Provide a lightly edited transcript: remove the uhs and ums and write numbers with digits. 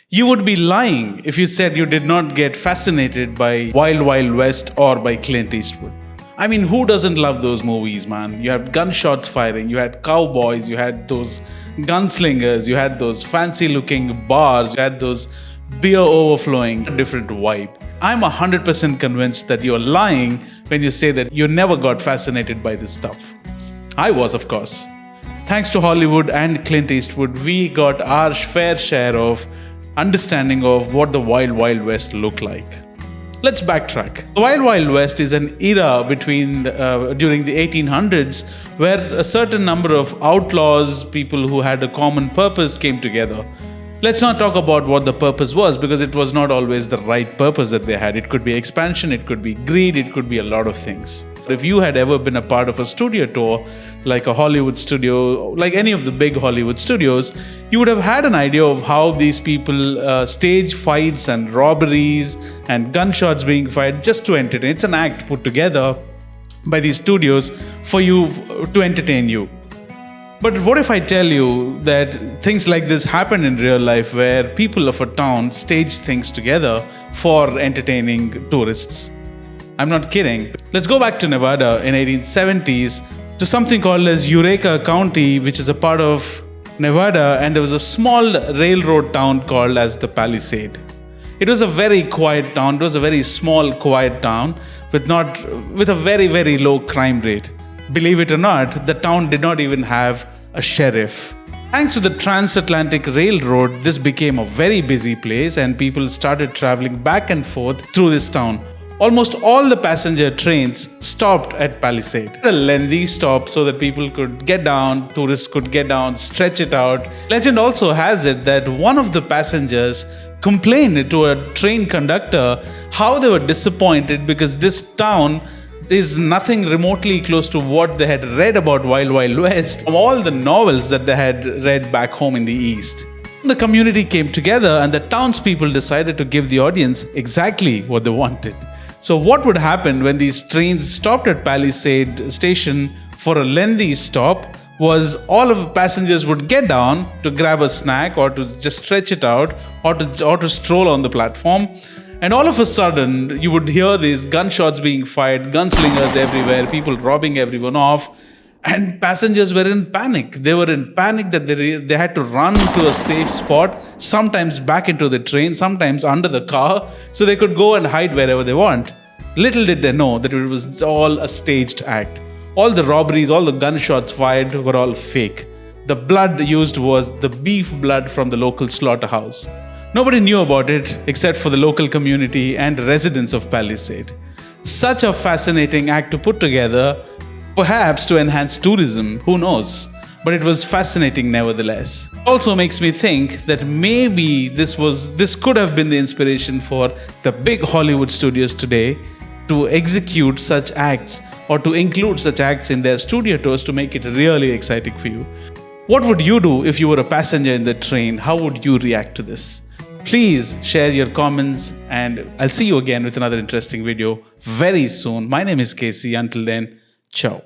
You would be lying if you said you did not get fascinated by Wild Wild West or by Clint Eastwood. I mean, who doesn't love those movies, man? You had gunshots firing, you had cowboys, you had those gunslingers, you had those fancy looking bars, you had those beer overflowing, a different vibe. I'm 100% convinced that you're lying when you say that you never got fascinated by this stuff. I was, of course. Thanks to Hollywood and Clint Eastwood, we got our fair share of understanding of what the Wild Wild West looked like. Let's backtrack. The Wild Wild West is an era during the 1800s where a certain number of outlaws, people who had a common purpose, came together. Let's not talk about what the purpose was, because it was not always the right purpose that they had. It could be expansion, it could be greed, it could be a lot of things. If you had ever been a part of a studio tour, like a Hollywood studio, like any of the big Hollywood studios, you would have had an idea of how these people stage fights and robberies and gunshots being fired just to entertain. It's an act put together by these studios for you to entertain you. But what if I tell you that things like this happen in real life, where people of a town stage things together for entertaining tourists? I'm not kidding. Let's go back to Nevada in 1870s to something called as Eureka County, which is a part of Nevada, and there was a small railroad town called as the Palisade. It was a very quiet town. It was a very small, quiet town with a very, very low crime rate. Believe it or not, the town did not even have a sheriff. Thanks to the transatlantic railroad, this became a very busy place and people started traveling back and forth through this town. Almost all the passenger trains stopped at Palisade. A lengthy stop so that people could get down, tourists could get down, stretch it out. Legend also has it that one of the passengers complained to a train conductor how they were disappointed because this town is nothing remotely close to what they had read about Wild Wild West from all the novels that they had read back home in the East. The community came together and the townspeople decided to give the audience exactly what they wanted. So what would happen when these trains stopped at Palisade station for a lengthy stop was all of the passengers would get down to grab a snack or to just stretch it out or to stroll on the platform. And all of a sudden, you would hear these gunshots being fired, gunslingers everywhere, people robbing everyone off, and passengers were in panic. They were in panic that they had to run to a safe spot, sometimes back into the train, sometimes under the car, so they could go and hide wherever they want. Little did they know that it was all a staged act. All the robberies, all the gunshots fired were all fake. The blood used was the beef blood from the local slaughterhouse. Nobody knew about it except for the local community and residents of Palisade. Such a fascinating act to put together, perhaps to enhance tourism, who knows? But it was fascinating nevertheless. Also makes me think that maybe this could have been the inspiration for the big Hollywood studios today to execute such acts or to include such acts in their studio tours to make it really exciting for you. What would you do if you were a passenger in the train? How would you react to this? Please share your comments and I'll see you again with another interesting video very soon. My name is Casey. Until then, ciao.